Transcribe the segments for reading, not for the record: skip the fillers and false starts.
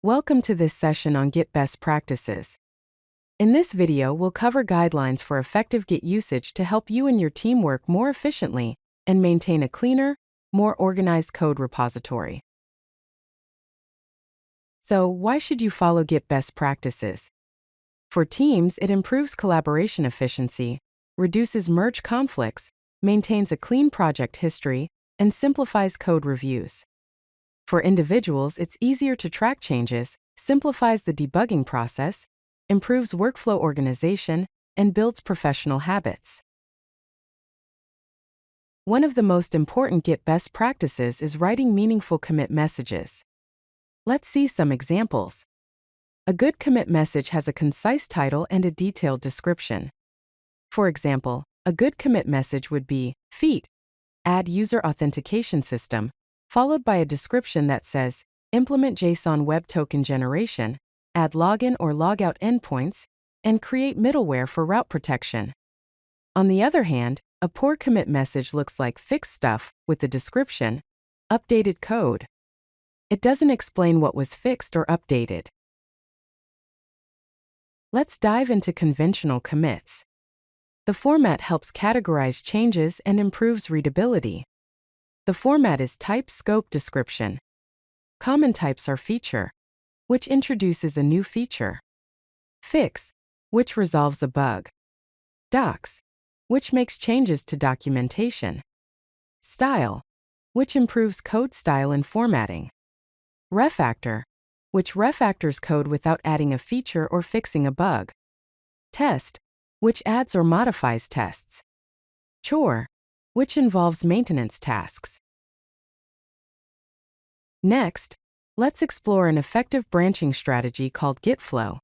Welcome to this session on Git Best Practices. In this video, we'll cover guidelines for effective Git usage to help you and your team work more efficiently and maintain a cleaner, more organized code repository. So, why should you follow Git Best Practices? For teams, it improves collaboration efficiency, reduces merge conflicts, maintains a clean project history, and simplifies code reviews. For individuals, it's easier to track changes, simplifies the debugging process, improves workflow organization, and builds professional habits. One of the most important Git best practices is writing meaningful commit messages. Let's see some examples. A good commit message has a concise title and a detailed description. For example, a good commit message would be, feat, add user authentication system, followed by a description that says, implement JSON web token generation, add login or logout endpoints, and create middleware for route protection. On the other hand, a poor commit message looks like fix stuff with the description, updated code. It doesn't explain what was fixed or updated. Let's dive into conventional commits. The format helps categorize changes and improves readability. The format is type, scope, description. Common types are feature, which introduces a new feature. Fix, which resolves a bug. Docs, which makes changes to documentation. Style, which improves code style and formatting. Refactor, which refactors code without adding a feature or fixing a bug. Test, which adds or modifies tests. Chore, which involves maintenance tasks. Next, let's explore an effective branching strategy called Git-Flow.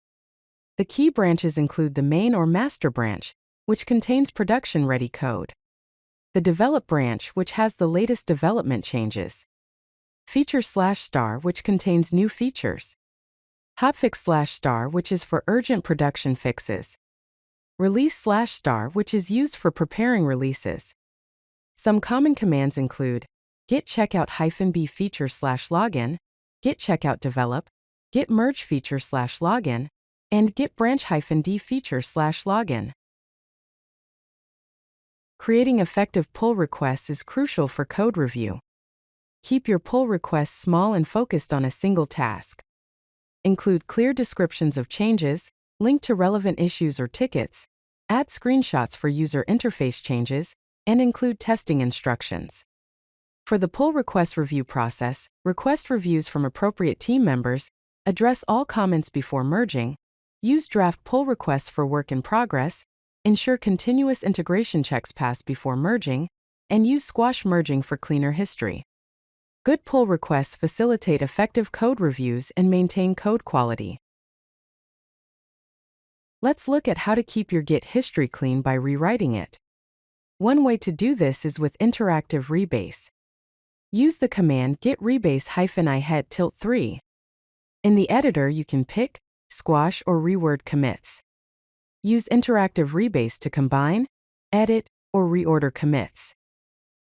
The key branches include the main or master branch, which contains production-ready code. The develop branch, which has the latest development changes. Feature/star, which contains new features. Hotfix/star, which is for urgent production fixes. Release/star, which is used for preparing releases. Some common commands include git checkout-b feature/login, git checkout develop, git merge feature/login, and git branch-d feature/login. Creating effective pull requests is crucial for code review. Keep your pull requests small and focused on a single task. Include clear descriptions of changes, link to relevant issues or tickets, add screenshots for user interface changes, and include testing instructions. For the pull request review process, request reviews from appropriate team members, address all comments before merging, use draft pull requests for work in progress, ensure continuous integration checks pass before merging, and use squash merging for cleaner history. Good pull requests facilitate effective code reviews and maintain code quality. Let's look at how to keep your Git history clean by rewriting it. One way to do this is with interactive rebase. Use the command git rebase-i head tilt3. In the editor, you can pick, squash, or reword commits. Use interactive rebase to combine, edit, or reorder commits.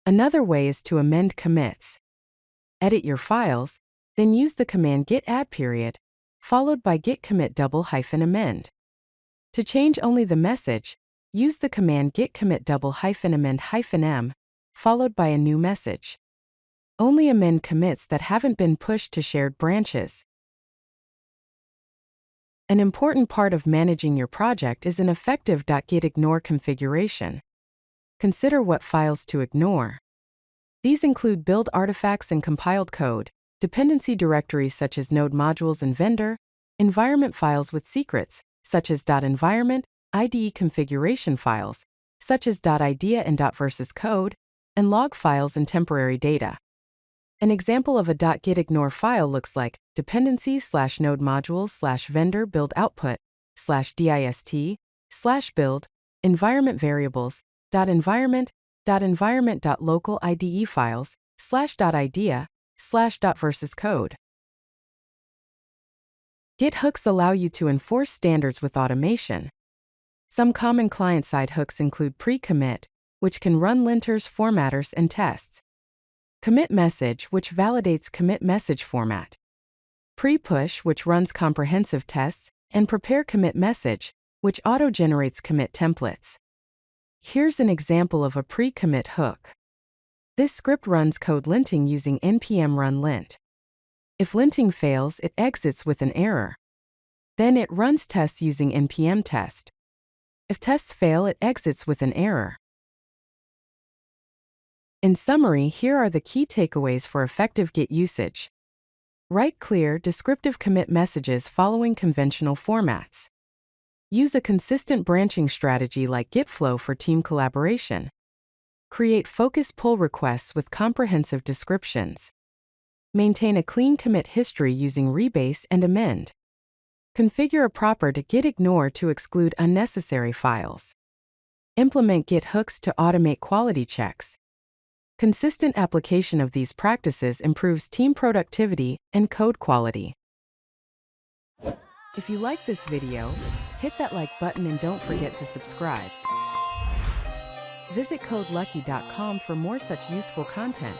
Another way is to amend commits. Edit your files, then use the command git add period, followed by git commit double-amend. To change only the message, use the command git commit double-amend-m, followed by a new message. Only amend commits that haven't been pushed to shared branches. An important part of managing your project is an effective .gitignore configuration. Consider what files to ignore. These include build artifacts and compiled code, dependency directories such as node modules and vendor, environment files with secrets, such as .environment, IDE configuration files, such as .idea and .versus code, and log files and temporary data. An example of a .gitignore file looks like dependencies/node modules/vendor build output/dist/build, environment variables, .environment.local IDE files, /idea, /versus code. Git hooks allow you to enforce standards with automation. Some common client-side hooks include pre-commit, which can run linters, formatters, and tests. Commit message, which validates commit message format. Pre-push, which runs comprehensive tests, and prepare commit message, which auto-generates commit templates. Here's an example of a pre-commit hook. This script runs code linting using npm run lint. If linting fails, it exits with an error. Then it runs tests using npm test. If tests fail, it exits with an error. In summary, here are the key takeaways for effective Git usage. Write clear, descriptive commit messages following conventional formats. Use a consistent branching strategy like Git-Flow for team collaboration. Create focused pull requests with comprehensive descriptions. Maintain a clean commit history using rebase and amend. Configure a proper to gitignore to exclude unnecessary files. Implement Git Hooks to automate quality checks. Consistent application of these practices improves team productivity and code quality. If you like this video, hit that like button and don't forget to subscribe. Visit codelucky.com for more such useful content.